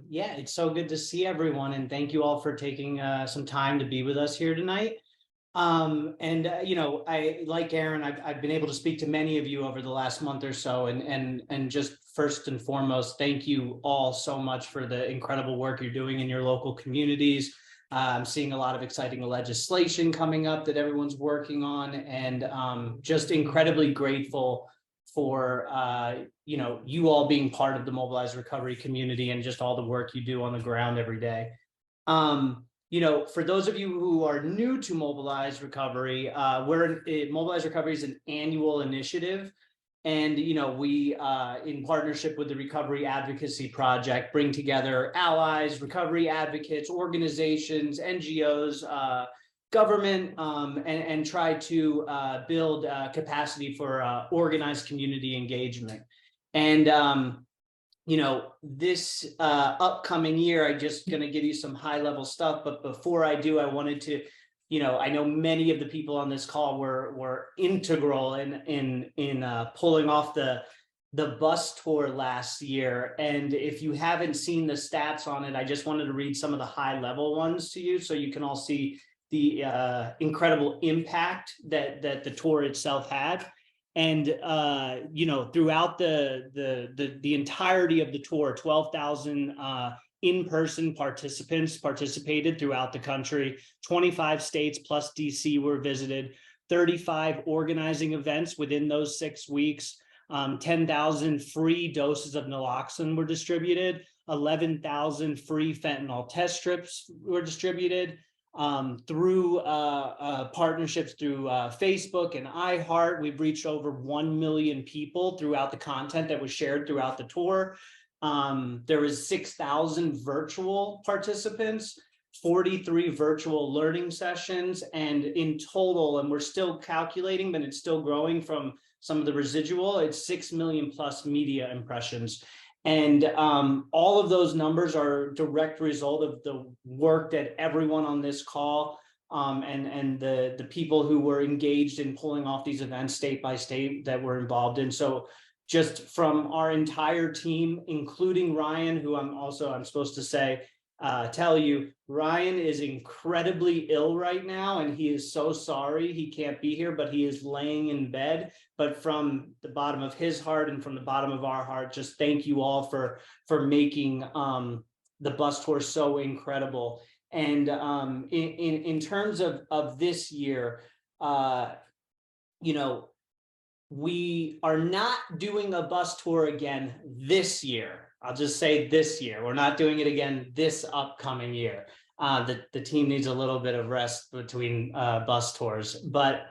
Yeah, it's so good to see everyone, and thank you all for taking some time to be with us here tonight. I like Aaron. I've been able to speak to many of you over the last month or so, and just first and foremost, thank you all so much for the incredible work you're doing in your local communities. I'm seeing a lot of exciting legislation coming up that everyone's working on, and just incredibly grateful for you all being part of the Mobilize Recovery community and just all the work you do on the ground every day. For those of you who are new to Mobilize Recovery, Mobilize Recovery is an annual initiative. And, we, in partnership with the Recovery Advocacy Project, bring together allies, recovery advocates, organizations, NGOs, government, and try to build capacity for organized community engagement. And, this upcoming year, I'm just going to give you some high level stuff. But before I do, I wanted to, I know many of the people on this call were integral in pulling off the bus tour last year. And if you haven't seen the stats on it, I just wanted to read some of the high level ones to you so you can all see the incredible impact that the tour itself had. And throughout the entirety of the tour, 12,000 in-person participants participated throughout the country. 25 states plus DC were visited. 35 organizing events within those 6 weeks. 10,000 free doses of naloxone were distributed. 11,000 free fentanyl test strips were distributed. Through partnerships through Facebook and iHeart. We've reached over 1 million people throughout the content that was shared throughout the tour. There was 6,000 virtual participants, 43 virtual learning sessions, and in total, and we're still calculating, but it's still growing from some of the residual, it's 6 million plus media impressions. And all of those numbers are a direct result of the work that everyone on this call and the people who were engaged in pulling off these events state by state that were involved in. So just from our entire team, including Ryan, who I'm supposed to say, tell you, Ryan is incredibly ill right now, and he is so sorry he can't be here, but he is laying in bed. But from the bottom of his heart and from the bottom of our heart, just thank you all for making the bus tour so incredible. And in terms of this year, we are not doing a bus tour again this year. I'll just say this year. We're not doing it again this upcoming year. The team needs a little bit of rest between bus tours. But,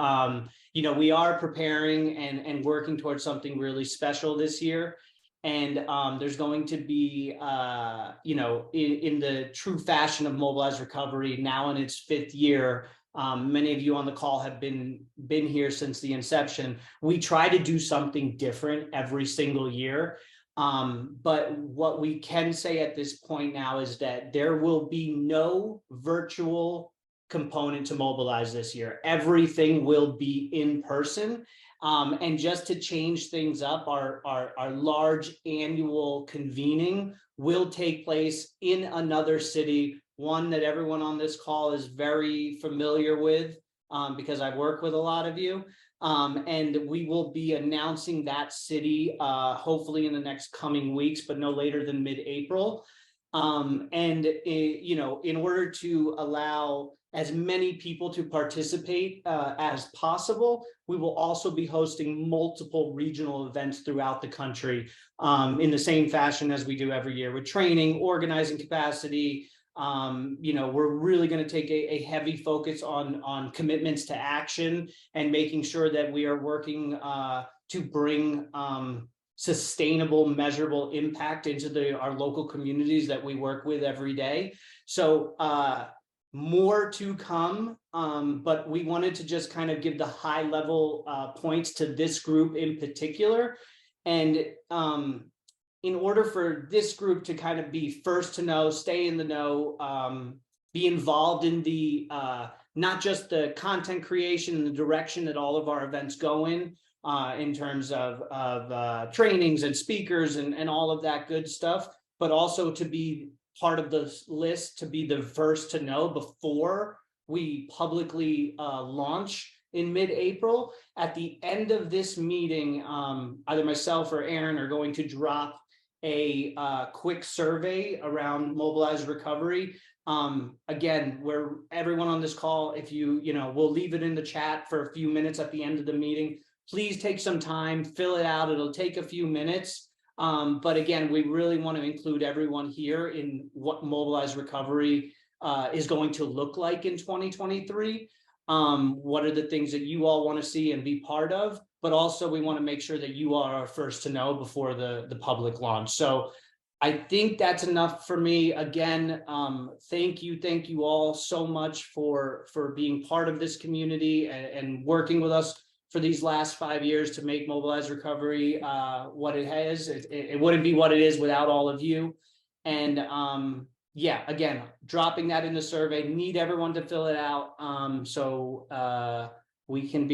we are preparing and working towards something really special this year. And there's going to be, in the true fashion of Mobilize Recovery, now in its 5th year, many of you on the call have been here since the inception. We try to do something different every single year. But what we can say at this point now is that there will be no virtual component to Mobilize this year. Everything will be in person. And just to change things up, our large annual convening will take place in another city, one that everyone on this call is very familiar with because I work with a lot of you. And we will be announcing that city hopefully in the next coming weeks, but no later than mid-April. In order to allow as many people to participate as possible, we will also be hosting multiple regional events throughout the country in the same fashion as we do every year with training, organizing capacity. We're really going to take a heavy focus on commitments to action and making sure that we are working to bring sustainable, measurable impact into our local communities that we work with every day. So more to come, but we wanted to just kind of give the high level points to this group in particular. And in order for this group to kind of be first to know, stay in the know, be involved in the not just the content creation and the direction that all of our events go in terms of trainings and speakers and all of that good stuff, but also to be part of the list, to be the first to know before we publicly launch in mid-April. At the end of this meeting, either myself or Aaron are going to drop a quick survey around Mobilize Recovery. Again, where everyone on this call, if we'll leave it in the chat for a few minutes at the end of the meeting. Please take some time, fill it out. It'll take a few minutes. But again, we really want to include everyone here in what Mobilize Recovery is going to look like in 2023. What are the things that you all want to see and be part of? But also we want to make sure that you are first to know before the public launch. So I think that's enough for me. Again, thank you all so much for being part of this community and working with us for these last 5 years to make Mobilize Recovery what it has. It wouldn't be what it is without all of you. And yeah, again, dropping that in the survey, need everyone to fill it out so we can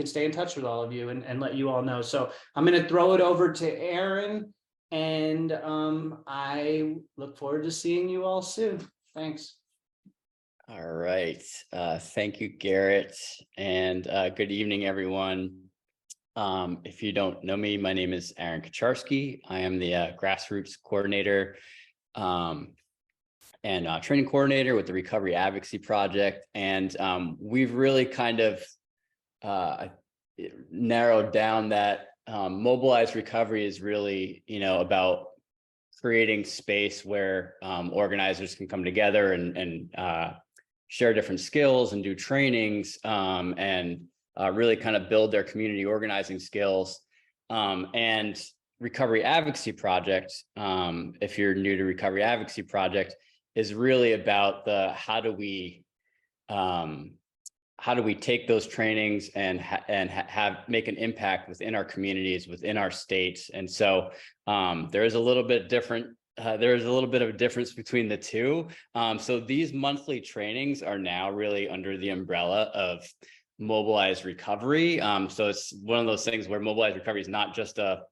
stay in touch with all of you and let you all know. So I'm going to throw it over to Aaron, and I look forward to seeing you all soon. Thanks. All right. Thank you, Garrett, and good evening, everyone. If you don't know me, my name is Aaron Kacharski. I am the grassroots coordinator and training coordinator with the Recovery Advocacy Project. And we've really kind of narrowed down that Mobilize Recovery is really, about creating space where organizers can come together and share different skills and do trainings and really kind of build their community organizing skills. And Recovery Advocacy Project, if you're new to Recovery Advocacy Project, is really about how do we take those trainings and make an impact within our communities, within our states. And so there is a little bit different. There is a little bit of a difference between the two. So these monthly trainings are now really under the umbrella of Mobilize Recovery. So it's one of those things where Mobilize Recovery is not just a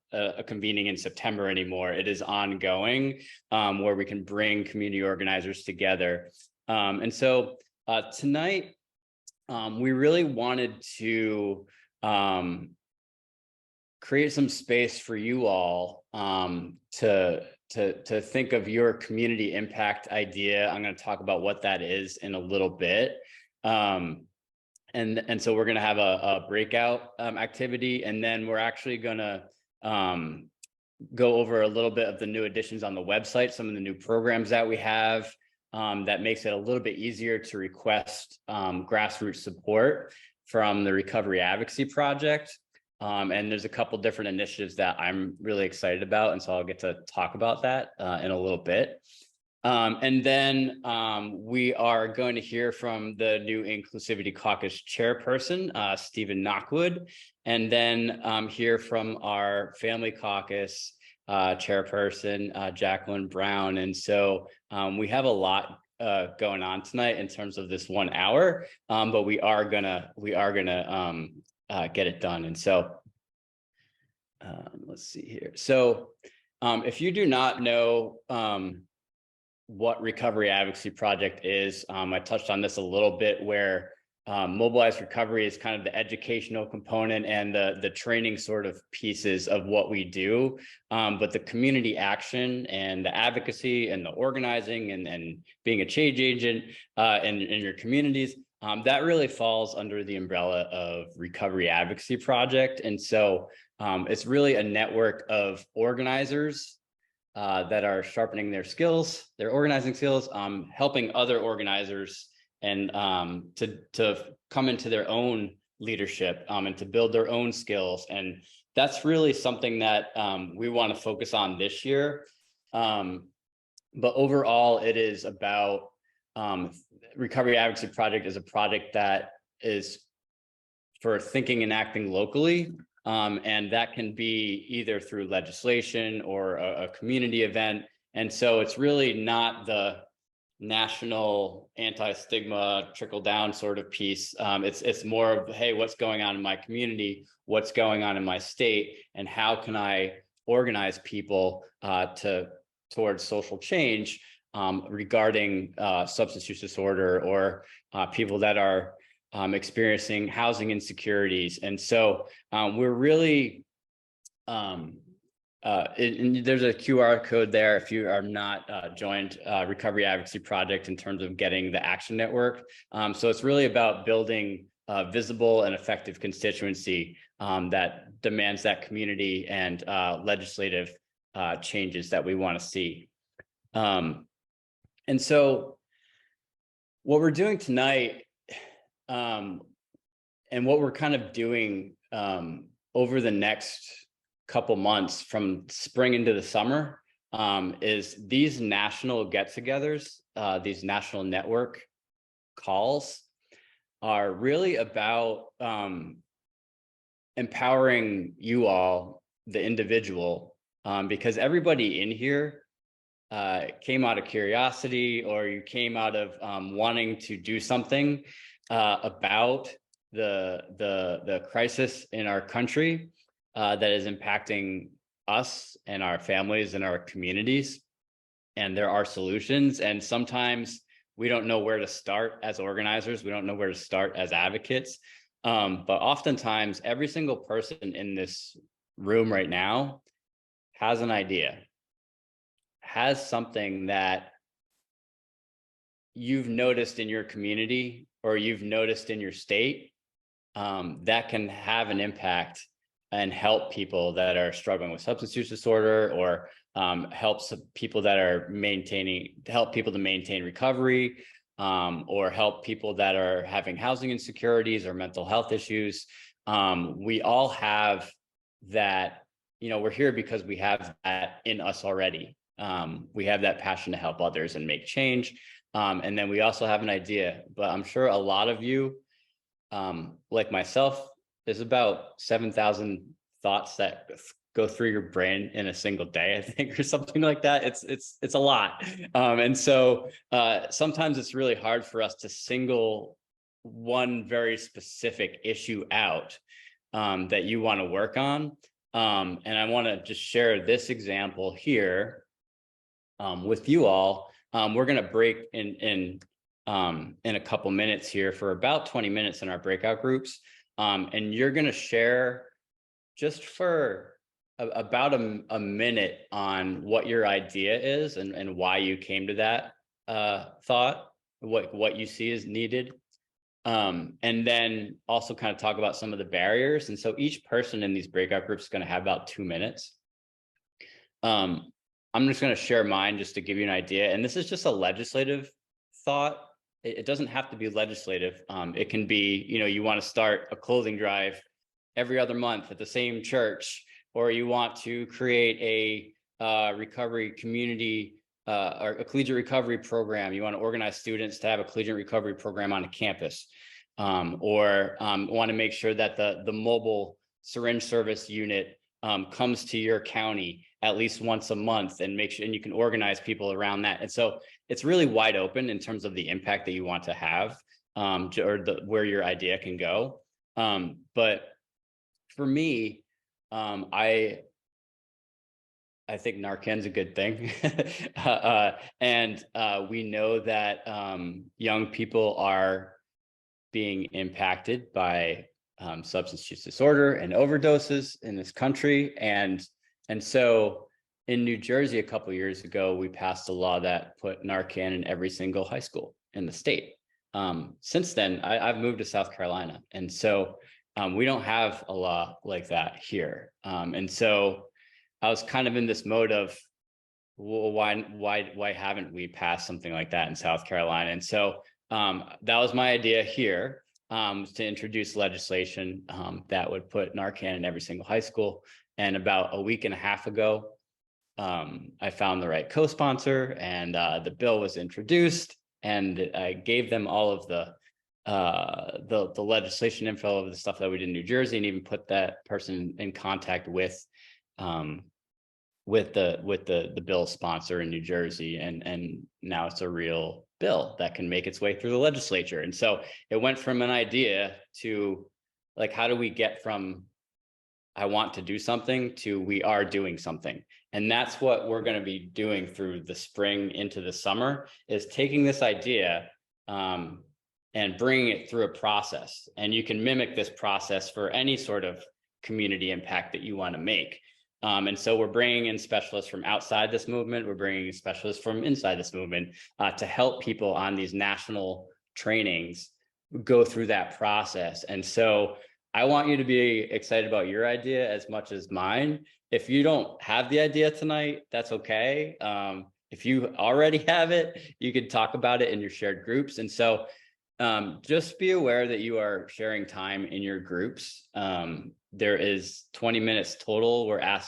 convening in September anymore. It is ongoing, where we can bring community organizers together. And so tonight, we really wanted to create some space for you all to think of your community impact idea. I'm going to talk about what that is in a little bit. And so we're going to have a breakout activity, and then we're actually going to go over a little bit of the new additions on the website, some of the new programs that we have that makes it a little bit easier to request grassroots support from the Recovery Advocacy Project. And there's a couple different initiatives that I'm really excited about, and so I'll get to talk about that in a little bit. And then we are going to hear from the new Inclusivity Caucus chairperson, Stephen Knockwood, and then hear from our Family Caucus chairperson, Jacqueline Brown. And so we have a lot going on tonight in terms of this 1 hour, but we are gonna get it done. And so let's see here. So if you do not know what Recovery Advocacy Project is, I touched on this a little bit, where Mobilize Recovery is kind of the educational component and the training sort of pieces of what we do. But the community action and the advocacy and the organizing and being a change agent in your communities, that really falls under the umbrella of Recovery Advocacy Project. And so it's really a network of organizers that are sharpening their skills, their organizing skills, helping other organizers and to come into their own leadership and to build their own skills. And that's really something that we want to focus on this year. But overall, it is about Recovery Advocacy Project is a project that is for thinking and acting locally. And that can be either through legislation or a community event. And so it's really not the national anti-stigma trickle down sort of piece. It's more of, hey, what's going on in my community? What's going on in my state? And how can I organize people towards social change regarding substance use disorder or people that are experiencing housing insecurities. And so we're really and there's a QR code there if you are not joined Recovery Advocacy Project in terms of getting the action network. So it's really about building a visible and effective constituency that demands that community and legislative changes that we want to see. And so what we're doing tonight and what we're kind of doing over the next couple months from spring into the summer is these national get-togethers, these national network calls are really about empowering you all, the individual, because everybody in here came out of curiosity, or you came out of wanting to do something about the crisis in our country that is impacting us and our families and our communities. And there are solutions. And sometimes we don't know where to start as organizers. We don't know where to start as advocates. But oftentimes, every single person in this room right now has an idea, has something that you've noticed in your community or you've noticed in your state that can have an impact and help people that are struggling with substance use disorder, or helps people that are help people to maintain recovery, or help people that are having housing insecurities or mental health issues. We all have that, we're here because we have that in us already. We have that passion to help others and make change. And then we also have an idea, but I'm sure a lot of you, like myself, there's about 7,000 thoughts that go through your brain in a single day, I think, or something like that. It's a lot. And so sometimes it's really hard for us to single one very specific issue out that you want to work on. And I want to just share this example here with you all. We're going to break in a couple minutes here for about 20 minutes in our breakout groups. And you're going to share just for about a minute on what your idea is and why you came to that thought, what you see is needed. And then also kind of talk about some of the barriers. And so each person in these breakout groups is going to have about 2 minutes. I'm just going to share mine just to give you an idea. And this is just a legislative thought. It doesn't have to be legislative. It can be, you want to start a clothing drive every other month at the same church, or you want to create a recovery community or a collegiate recovery program. You want to organize students to have a collegiate recovery program on a campus, or want to make sure that the mobile syringe service unit comes to your county at least once a month, and make sure, and you can organize people around that. And so it's really wide open in terms of the impact that you want to have, or where your idea can go. But for me, I think Narcan's a good thing. And we know that young people are being impacted by substance use disorder and overdoses in this country. And so in New Jersey, a couple of years ago, we passed a law that put Narcan in every single high school in the state. Since then, I've moved to South Carolina. And so we don't have a law like that here. And so I was kind of in this mode of, well, why haven't we passed something like that in South Carolina? And so that was my idea here, to introduce legislation that would put Narcan in every single high school. And about a week and a half ago, I found the right co-sponsor, and the bill was introduced, and I gave them all of the legislation info of the stuff that we did in New Jersey, and even put that person in contact with the bill sponsor in New Jersey, and now it's a real bill that can make its way through the legislature. And so it went from an idea to, like, how do we get from I want to do something to we are doing something. And that's what we're going to be doing through the spring into the summer, is taking this idea and bringing it through a process. And you can mimic this process for any sort of community impact that you want to make. And so we're bringing in specialists from outside this movement. We're bringing specialists from inside this movement to help people on these national trainings go through that process. And so I want you to be excited about your idea as much as mine. If you don't have the idea tonight, that's okay. If you already have it, you could talk about it in your shared groups. And so just be aware that you are sharing time in your groups. There is 20 minutes total.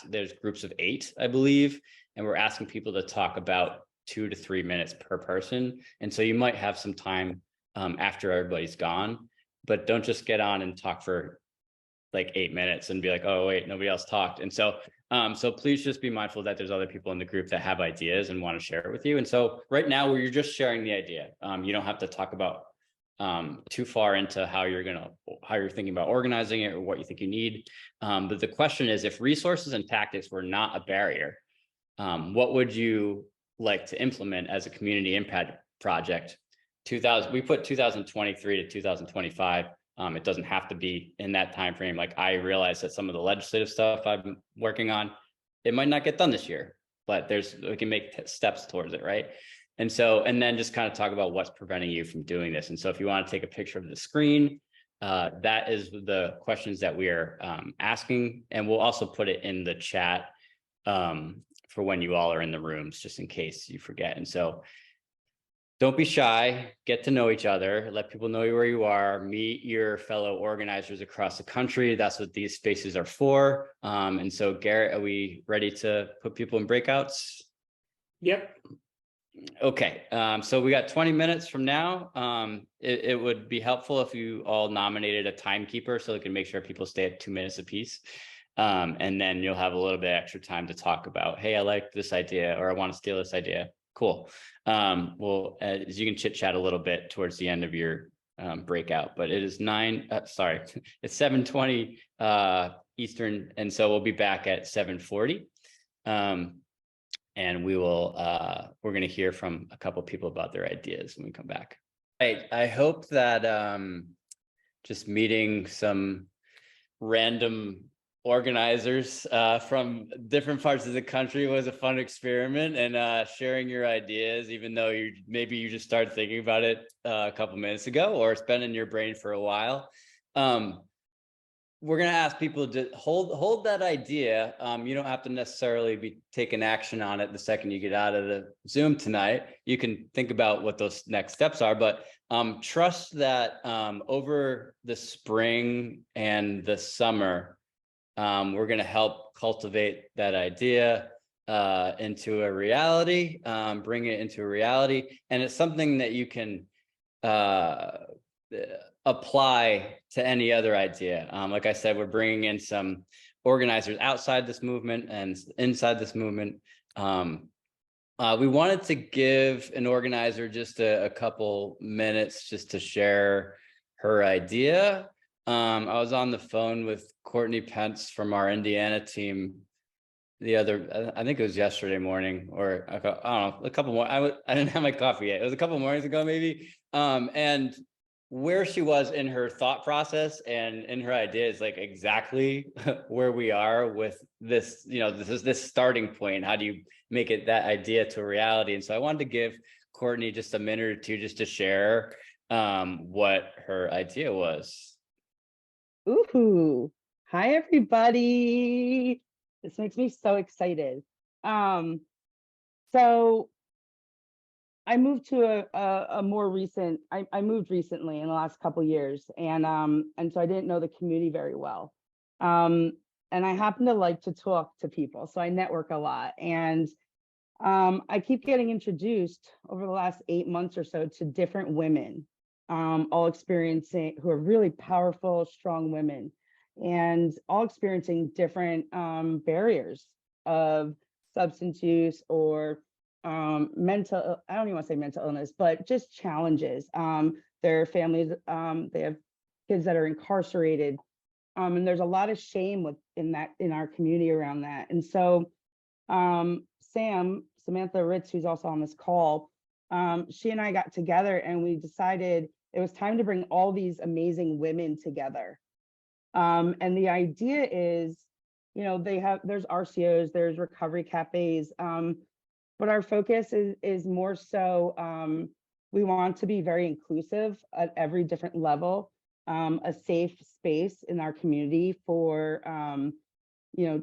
There's groups of 8, I believe, and we're asking people to talk about 2 to 3 minutes per person. And so you might have some time after everybody's gone, but don't just get on and talk for like 8 minutes and be like, oh wait, nobody else talked. And so so please just be mindful that there's other people in the group that have ideas and want to share it with you. And so right now, where you're just sharing the idea, you don't have to talk about too far into how you're thinking about organizing it or what you think you need. But the question is, if resources and tactics were not a barrier, what would you like to implement as a community impact project? We put 2023 to 2025. It doesn't have to be in that time frame. Like, I realize that some of the legislative stuff I'm working on, it might not get done this year, but we can make steps towards it, right? And so, and then just kind of talk about what's preventing you from doing this. And so if you want to take a picture of the screen, that is the questions that we are asking. And we'll also put it in the chat for when you all are in the rooms, just in case you forget. And so don't be shy, get to know each other, let people know where you are, meet your fellow organizers across the country. That's what these spaces are for. And so Garrett, are we ready to put people in breakouts? Yep. Okay, so we got 20 minutes from now. It would be helpful if you all nominated a timekeeper so we can make sure people stay at 2 minutes apiece. And then you'll have a little bit extra time to talk about, hey, I like this idea, or I want to steal this idea. Cool. Well, as you can chit chat a little bit towards the end of your breakout, but it is it's 7:20 Eastern. And so we'll be back at 7:40. And we're going to hear from a couple of people about their ideas when we come back. Right. I hope that just meeting some random organizers from different parts of the country was a fun experiment, and sharing your ideas, even though maybe you just started thinking about it a couple minutes ago, or it's been in your brain for a while. We're going to ask people to hold that idea. You don't have to necessarily be taking action on it the second you get out of the Zoom tonight. You can think about what those next steps are, but trust that over the spring and the summer, we're going to help cultivate that idea into a reality, bring it into a reality. And it's something that you can apply to any other idea. Like I said, we're bringing in some organizers outside this movement and inside this movement. We wanted to give an organizer just a couple minutes just to share her idea. I was on the phone with Courtney Pence from our Indiana team I think it was yesterday morning, or I don't know, a couple more. I didn't have my coffee yet. It was a couple mornings ago, maybe. And where she was in her thought process and in her ideas, like exactly where we are with this, this is this starting point. How do you make it that idea to a reality? And so I wanted to give Courtney just a minute or two just to share what her idea was. Ooh, hi everybody. This makes me so excited. So I moved to a more recent, I moved recently in the last couple of years, and so I didn't know the community very well. And I happen to like to talk to people, so I network a lot. And I keep getting introduced over the last 8 months or so to different women, all experiencing, who are really powerful, strong women, and all experiencing different barriers of substance use or mental, I don't even want to say mental illness, but just challenges. Their families, they have kids that are incarcerated. And there's a lot of shame in our community around that. And so Samantha Ritz, who's also on this call, she and I got together and we decided it was time to bring all these amazing women together. And the idea is, there's RCOs, there's recovery cafes, but our focus is more so, we want to be very inclusive at every different level, a safe space in our community for,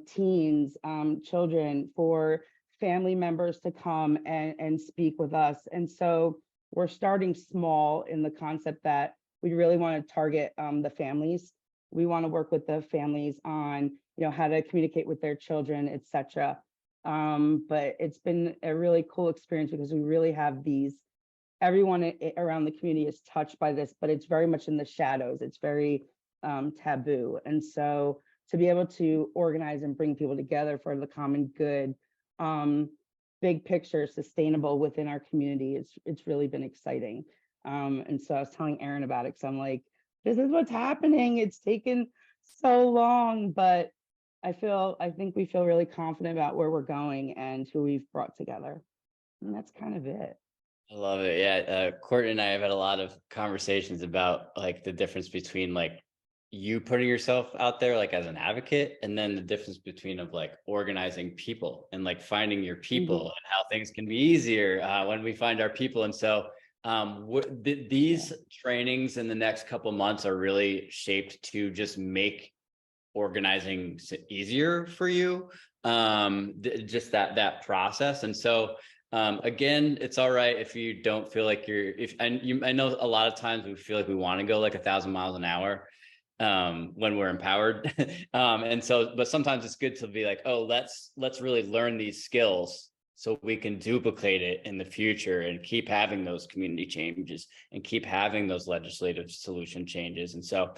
teens, children, for family members to come and speak with us. And so we're starting small in the concept that we really want to target the families. We want to work with the families on, how to communicate with their children, et cetera. But it's been a really cool experience because we really have everyone around the community is touched by this, but it's very much in the shadows. It's very taboo. And so to be able to organize and bring people together for the common good, big picture, sustainable within our community, it's really been exciting. And so I was telling Erin about it because I'm like, this is what's happening. It's taken so long, but I think we feel really confident about where we're going and who we've brought together. And that's kind of it. I love it. Yeah. Courtney and I have had a lot of conversations about like the difference between like you putting yourself out there like as an advocate, and then the difference between of like organizing people and like finding your people and how things can be easier when we find our people. And so these trainings in the next couple months are really shaped to just make organizing easier for you, just that process. And so again, it's all right if you don't feel like I know a lot of times we feel like we want to go like 1,000 miles an hour when we're empowered. And so, but sometimes it's good to be like, oh, let's really learn these skills so we can duplicate it in the future and keep having those community changes and keep having those legislative solution changes. And so,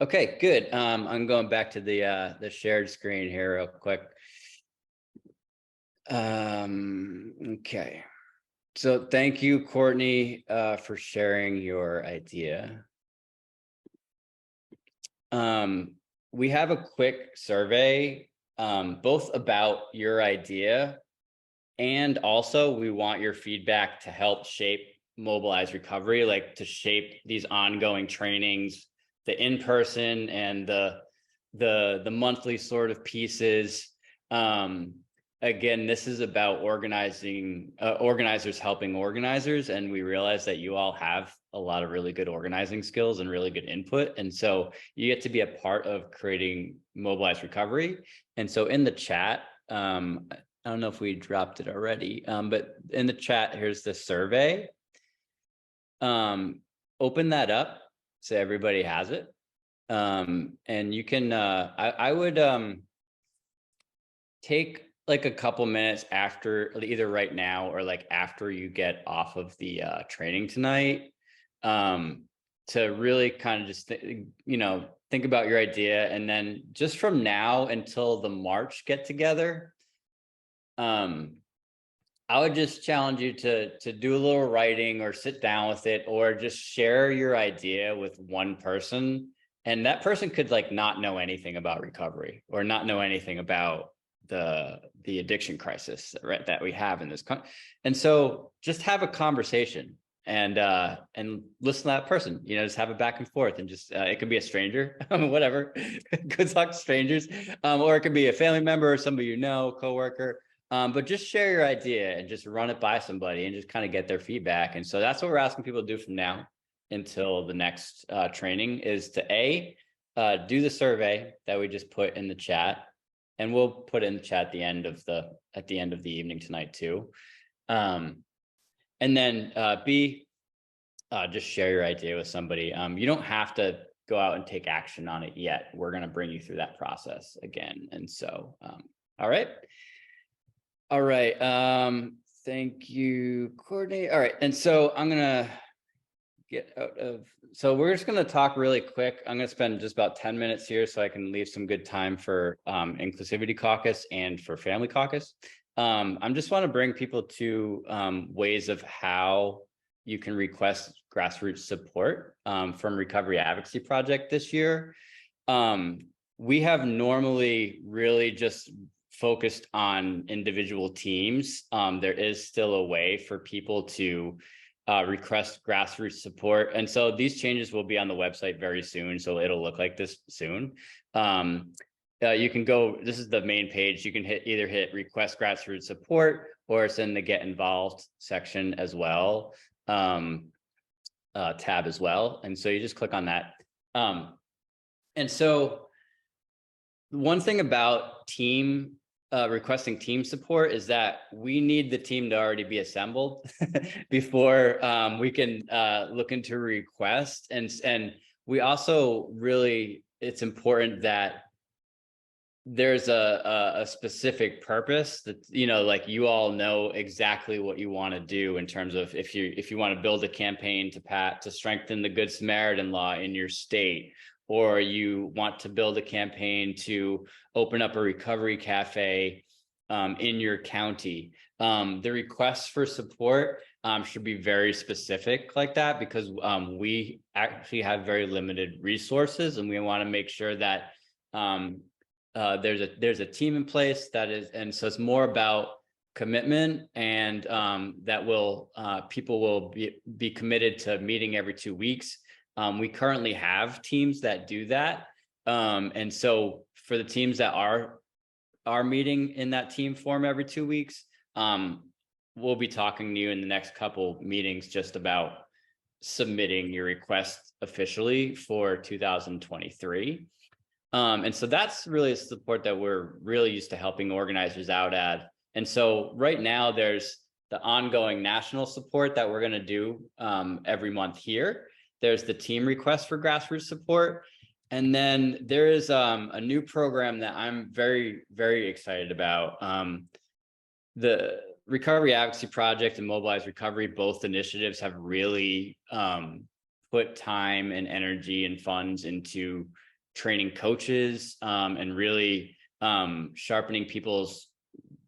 okay, good. I'm going back to the shared screen here real quick. Okay. So thank you, Courtney, for sharing your idea. We have a quick survey, both about your idea, and also we want your feedback to help shape Mobilize Recovery, like to shape these ongoing trainings, the in-person and the monthly sort of pieces. Again, this is about organizers helping organizers, and we realize that you all have a lot of really good organizing skills and really good input, and so you get to be a part of creating Mobilize Recovery. And so in the chat, I don't know if we dropped it already, but in the chat, here's the survey. Open that up so everybody has it, and you can. I would take like a couple minutes after, either right now or like after you get off of the training tonight, to really kind of just think about your idea, and then just from now until the March get together, I would just challenge you to do a little writing or sit down with it, or just share your idea with one person, and that person could like not know anything about recovery or not know anything about the addiction crisis, right, that we have in this country. And so just have a conversation and listen to that person, just have it back and forth, and just it could be a stranger, whatever, good luck strangers, or it could be a family member or somebody coworker, but just share your idea and just run it by somebody and just kind of get their feedback. And so that's what we're asking people to do from now until the next training, is to do the survey that we just put in the chat, and we'll put in the chat at the end of the evening tonight too. And then B, just share your idea with somebody. You don't have to go out and take action on it yet. We're going to bring you through that process again. And so, all right. Thank you, Courtney. All right. And so I'm going to we're just going to talk really quick. I'm going to spend just about 10 minutes here so I can leave some good time for Inclusivity Caucus and for Family Caucus. I just want to bring people to ways of how you can request grassroots support from Recovery Advocacy Project this year. We have normally really just focused on individual teams. There is still a way for people to request grassroots support. And so these changes will be on the website very soon. So it'll look like this soon. You can go, this is the main page. You can either hit request grassroots support, or it's in the get involved section as well, tab as well. And so you just click on that. And so one thing about requesting team support is that we need the team to already be assembled before we can look into request. And we also really, it's important that there's a specific purpose that, you know, like you all know exactly what you want to do in terms of if you want to build a campaign to strengthen the Good Samaritan law in your state, or you want to build a campaign to open up a recovery cafe in your county. The requests for support should be very specific like that, because we actually have very limited resources, and we want to make sure that there's a team in place that is, and so it's more about commitment, and that people will be committed to meeting every 2 weeks. We currently have teams that do that. And so for the teams that are meeting in that team form every 2 weeks, we'll be talking to you in the next couple meetings just about submitting your request officially for 2023. And so that's really a support that we're really used to helping organizers out at. And so right now there's the ongoing national support that we're going to do every month here. There's the team request for grassroots support. And then there is a new program that I'm very, very excited about. The Recovery Advocacy Project and Mobilize Recovery, both initiatives have really put time and energy and funds into training coaches and really sharpening people's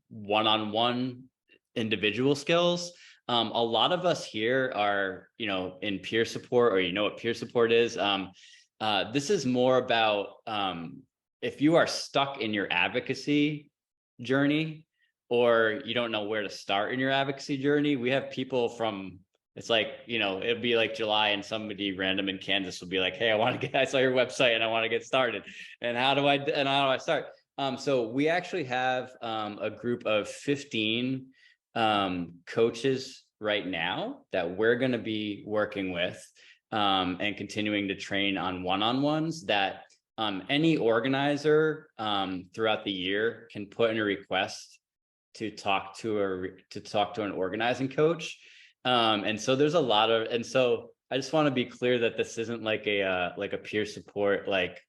one-on-one individual skills. A lot of us here are, you know, in peer support, or you know what peer support is. This is more about if you are stuck in your advocacy journey, or you don't know where to start in your advocacy journey. We have people from, it's like, you know, it'd be like July and somebody random in Kansas will be like, hey, I saw your website and I want to get started. And how do I start? So we actually have a group of 15 coaches right now that we're going to be working with and continuing to train on one-on-ones that any organizer throughout the year can put in a request to talk to an organizing coach. And so there's a lot of, and so I just want to be clear that this isn't like a peer support, like,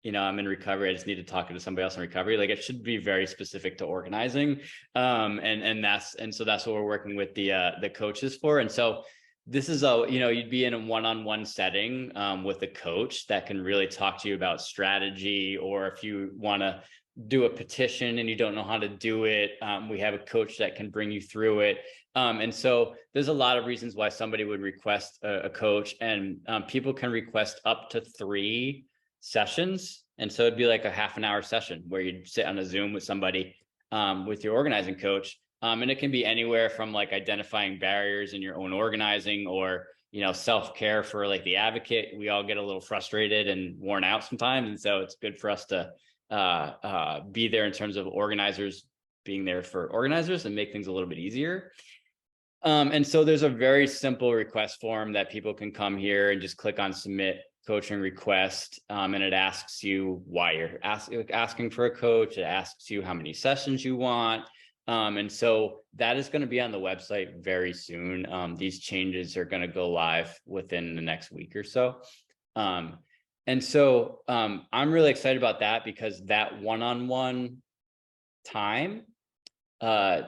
you know, I'm in recovery, I just need to talk to somebody else in recovery. Like, it should be very specific to organizing. And so that's what we're working with the coaches for. And so this is you'd be in a one-on-one setting with a coach that can really talk to you about strategy, or if you want to do a petition and you don't know how to do it, we have a coach that can bring you through it. And so there's a lot of reasons why somebody would request a coach, and people can request up to 3 sessions. And so it'd be like a half an hour session where you'd sit on a Zoom with somebody, with your organizing coach. And it can be anywhere from like identifying barriers in your own organizing, or, you know, self-care for like the advocate. We all get a little frustrated and worn out sometimes. And so it's good for us to be there in terms of organizers being there for organizers and make things a little bit easier. And so there's a very simple request form that people can come here and just click on submit coaching request. And it asks you why you're asking for a coach. It asks you how many sessions you want. And so that is going to be on the website very soon. These changes are going to go live within the next week or so. And so I'm really excited about that, because that one-on-one time,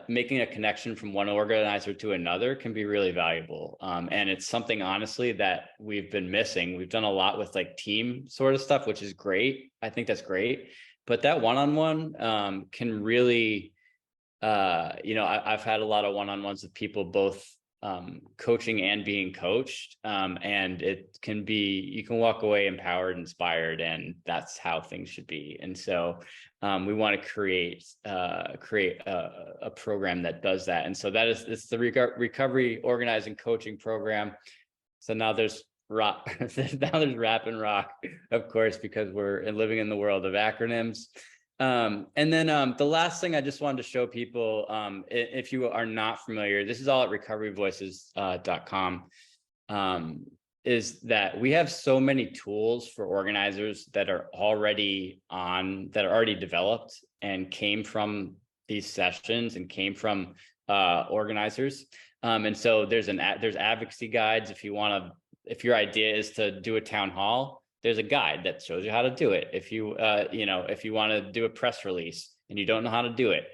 making a connection from one organizer to another can be really valuable. And it's something, honestly, that we've been missing. We've done a lot with like team sort of stuff, which is great. I think that's great. But that one-on-one can really, I've had a lot of one-on-ones with people both coaching and being coached. And it can be, you can walk away empowered, inspired, and that's how things should be. And so we want to create a program that does that. And so it's the recovery organizing coaching program. So now there's rock, now there's rap and rock, of course, because we're living in the world of acronyms. And then the last thing I just wanted to show people, if you are not familiar, this is all at recoveryvoices.com, is that we have so many tools for organizers that are already developed and came from these sessions and came from organizers. And so there's advocacy guides. If your idea is to do a town hall, there's a guide that shows you how to do it. If you if you want to do a press release and you don't know how to do it,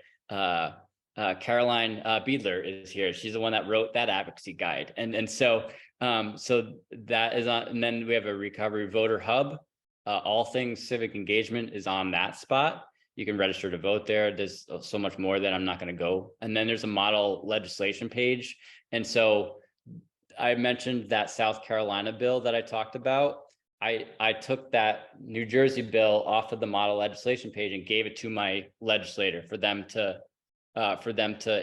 Caroline Biedler is here. She's the one that wrote that advocacy guide. And so that is on, and then we have a recovery voter hub. All things civic engagement is on that spot. You can register to vote there. There's so much more that I'm not going to go. And then there's a model legislation page. And so I mentioned that South Carolina bill that I talked about. I took that New Jersey bill off of the model legislation page and gave it to my legislator for them to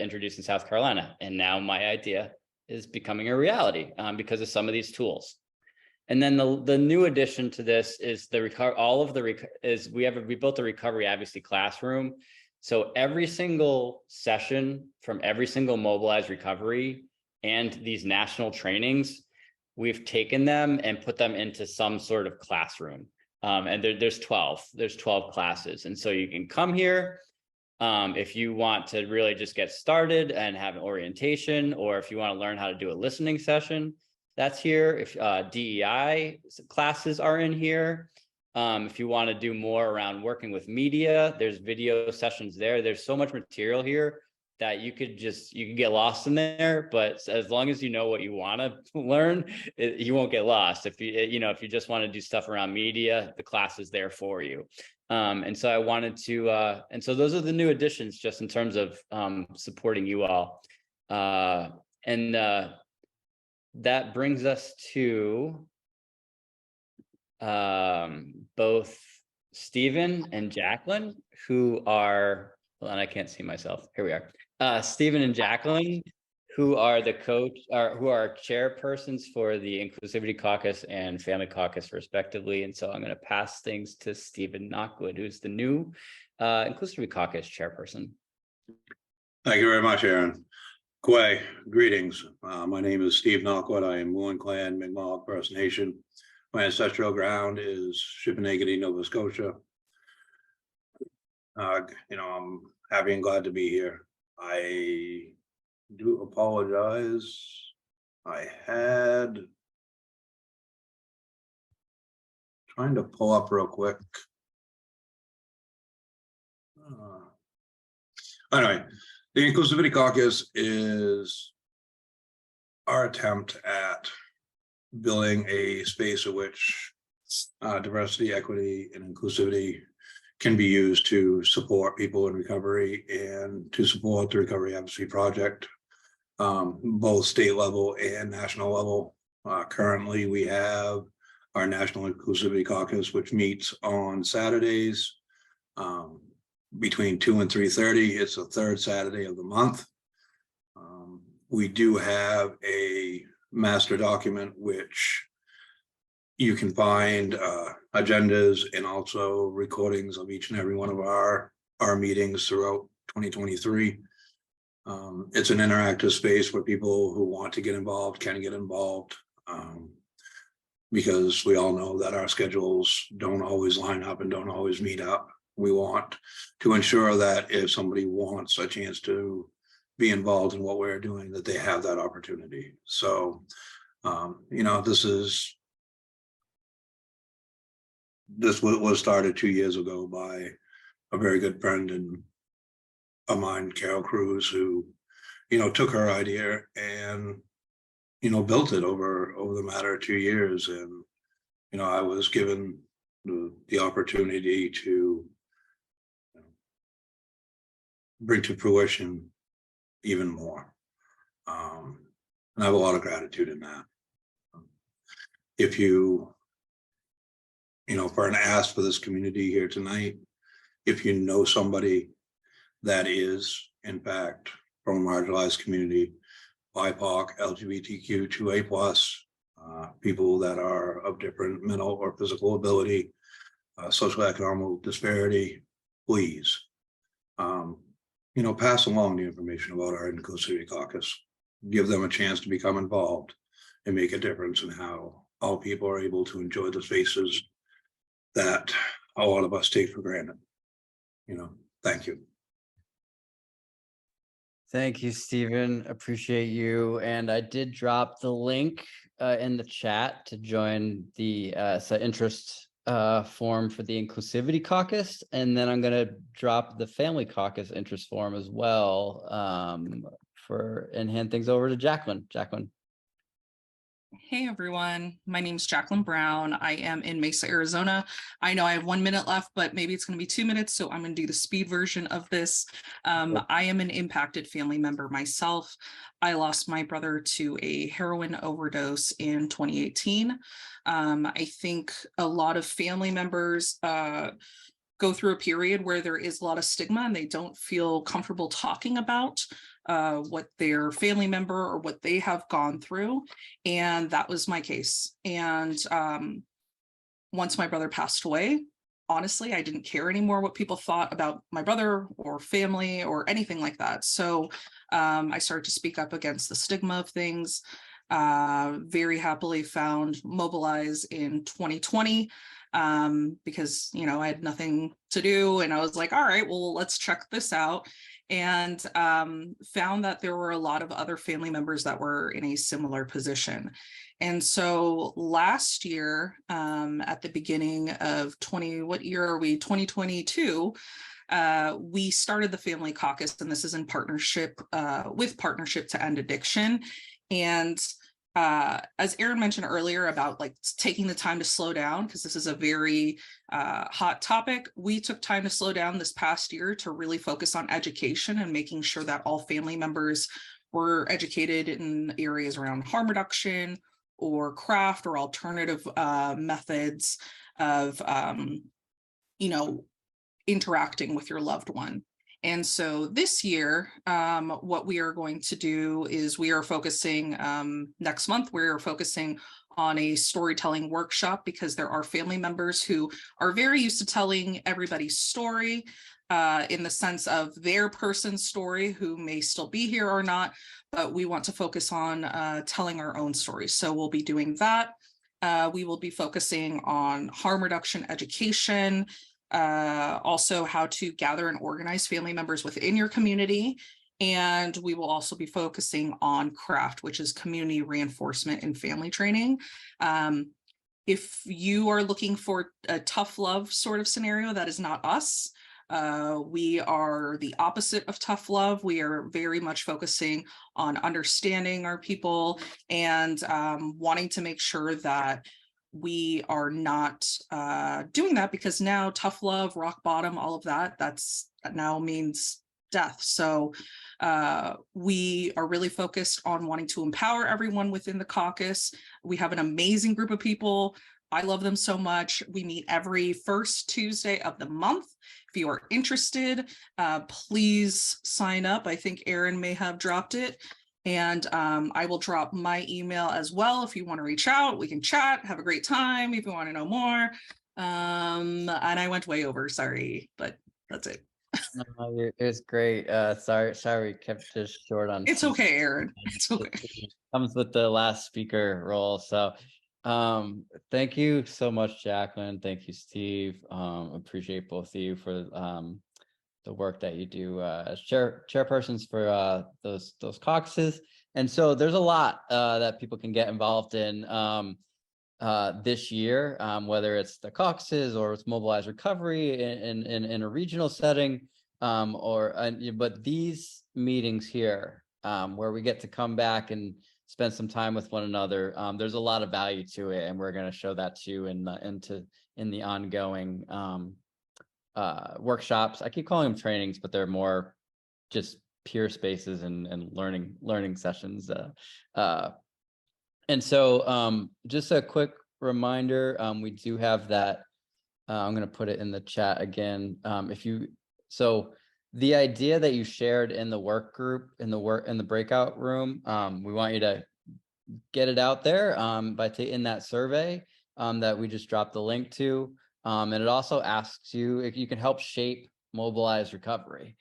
introduce in South Carolina. And now my idea is becoming a reality because of some of these tools. And then the new addition to this is we built a recovery advocacy classroom. So every single session from every single Mobilize Recovery and these national trainings, we've taken them and put them into some sort of classroom. And there's 12 classes. And so you can come here if you want to really just get started and have an orientation, or if you want to learn how to do a listening session, that's here. If DEI classes are in here. If you want to do more around working with media, there's video sessions there. There's so much material here that you could get lost in there, but as long as you know what you want to learn, you won't get lost. If you just want to do stuff around media, the class is there for you. And so I wanted to, and so those are the new additions just in terms of supporting you all. And that brings us to both Stephen and Jacqueline, who are, well, and I can't see myself. Here we are. Stephen and Jacqueline, who are who are chairpersons for the Inclusivity Caucus and Family Caucus, respectively. And so I'm going to pass things to Stephen Knockwood, who's the new Inclusivity Caucus chairperson. Thank you very much, Aaron. Kway, greetings. My name is Steve Knockwood. I am Moon Clan Mi'kmaq First Nation. My ancestral ground is Shipenagity, Nova Scotia. I'm happy and glad to be here. I do apologize. I had trying to pull up real quick. Anyway, the Inclusivity Caucus is our attempt at building a space in which diversity, equity, and inclusivity can be used to support people in recovery and to support the Recovery Advocacy Project, both state level and national level. Currently, we have our National Inclusivity Caucus, which meets on Saturdays between 2 and 3:30. It's the third Saturday of the month. We do have a master document, which you can find agendas and also recordings of each and every one of our meetings throughout 2023. It's an interactive space where people who want to get involved can get involved, because we all know that our schedules don't always line up and don't always meet up. We want to ensure that if somebody wants a chance to be involved in what we're doing, that they have that opportunity. So, this was started 2 years ago by a very good friend of mine, Carol Cruz, who, took her idea and, built it over the matter of 2 years. And, I was given the opportunity to bring to fruition even more. And I have a lot of gratitude in that. If you for an ask for this community here tonight, if you know somebody that is, in fact, from a marginalized community, BIPOC, LGBTQ2A+, people that are of different mental or physical ability, socioeconomic disparity, please, pass along the information about our Inclusivity Caucus. Give them a chance to become involved and make a difference in how all people are able to enjoy the spaces that a lot of us take for granted. Thank you. Thank you, Stephen. Appreciate you. And I did drop the link in the chat to join the interest form for the Inclusivity Caucus. And then I'm going to drop the Family Caucus interest form as well and hand things over to Jacqueline. Jacqueline. Hey everyone, my name is Jacqueline Brown. I am in Mesa, Arizona. I know I have 1 minute left, but maybe it's going to be 2 minutes, so I'm going to do the speed version of this. I am an impacted family member myself. I lost my brother to a heroin overdose in 2018. I think a lot of family members go through a period where there is a lot of stigma and they don't feel comfortable talking about what their family member or what they have gone through. And that was my case. And once my brother passed away, honestly, I didn't care anymore what people thought about my brother or family or anything like that. So I started to speak up against the stigma of things. Very happily found Mobilize in 2020 because, I had nothing to do and I was like, all right, well, let's check this out. And found that there were a lot of other family members that were in a similar position. And so last year, at the beginning of 2022, we started the Family Caucus, and this is in partnership with Partnership to End Addiction. And as Aaron mentioned earlier about taking the time to slow down, because this is a very hot topic, we took time to slow down this past year to really focus on education and making sure that all family members were educated in areas around harm reduction or craft or alternative methods of, interacting with your loved one. And so this year, what we are going to do is we are focusing next month, we're focusing on a storytelling workshop because there are family members who are very used to telling everybody's story in the sense of their person's story who may still be here or not, but we want to focus on telling our own stories. So we'll be doing that. We will be focusing on harm reduction education, also how to gather and organize family members within your community. And we will also be focusing on CRAFT, which is community reinforcement and family training. If you are looking for a tough love sort of scenario, that is not us. We are the opposite of tough love. We are very much focusing on understanding our people and wanting to make sure that we are not doing that, because now tough love, rock bottom, all of that now means death. So we are really focused on wanting to empower everyone within the caucus. We have an amazing group of people. I love them so much. We meet every first Tuesday of the month. If you are interested, please sign up. I think Aaron may have dropped it. And I will drop my email as well. If you want to reach out, we can chat, have a great time if you want to know more. And I went way over, sorry, but that's it. No, it's great. Sorry, we kept this short on. It's okay, Aaron. It's okay. It comes with the last speaker role. So thank you so much, Jacqueline. Thank you, Steve. Appreciate both of you for the work that you do as chairpersons for those caucuses. And so there's a lot that people can get involved in this year, whether it's the caucuses or it's Mobilize Recovery in a regional setting, but these meetings here where we get to come back and spend some time with one another, there's a lot of value to it, and we're going to show that to you in the ongoing workshops. I keep calling them trainings, but they're more just peer spaces and learning sessions. And so just a quick reminder, we do have that. I'm going to put it in the chat again. So the idea that you shared in the work group, in the breakout room, we want you to get it out there by taking that survey that we just dropped the link to. And it also asks you if you can help shape Mobilize Recovery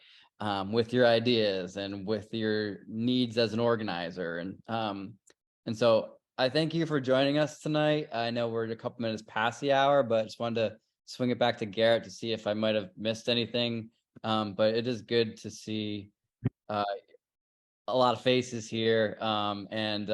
with your ideas and with your needs as an organizer. And so I thank you for joining us tonight. I know we're a couple minutes past the hour, but I just wanted to swing it back to Garrett to see if I might have missed anything. But it is good to see a lot of faces here. And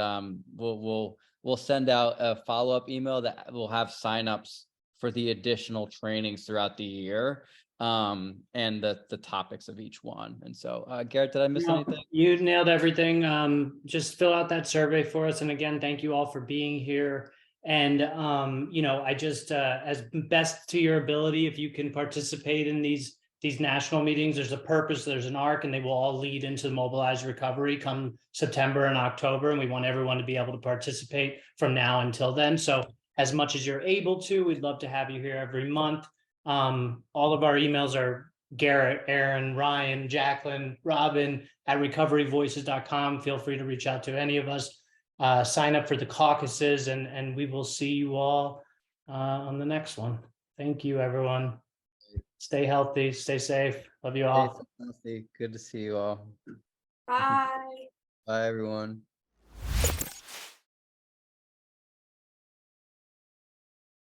we'll send out a follow-up email that will have signups for the additional trainings throughout the year, and the topics of each one. And so Garrett, did I miss anything? You nailed everything. Just fill out that survey for us. And again, thank you all for being here. And I just as best to your ability, if you can participate in these national meetings, there's a purpose, there's an arc, and they will all lead into the Mobilize Recovery come September and October. And we want everyone to be able to participate from now until then. So as much as you're able to, we'd love to have you here every month. All of our emails are Garrett, Aaron, Ryan, Jacqueline, Robin at recoveryvoices.com. Feel free to reach out to any of us. Sign up for the caucuses, and we will see you all on the next one. Thank you, everyone. Stay healthy, stay safe. Love you all. Good to see you all. Bye. Bye, everyone.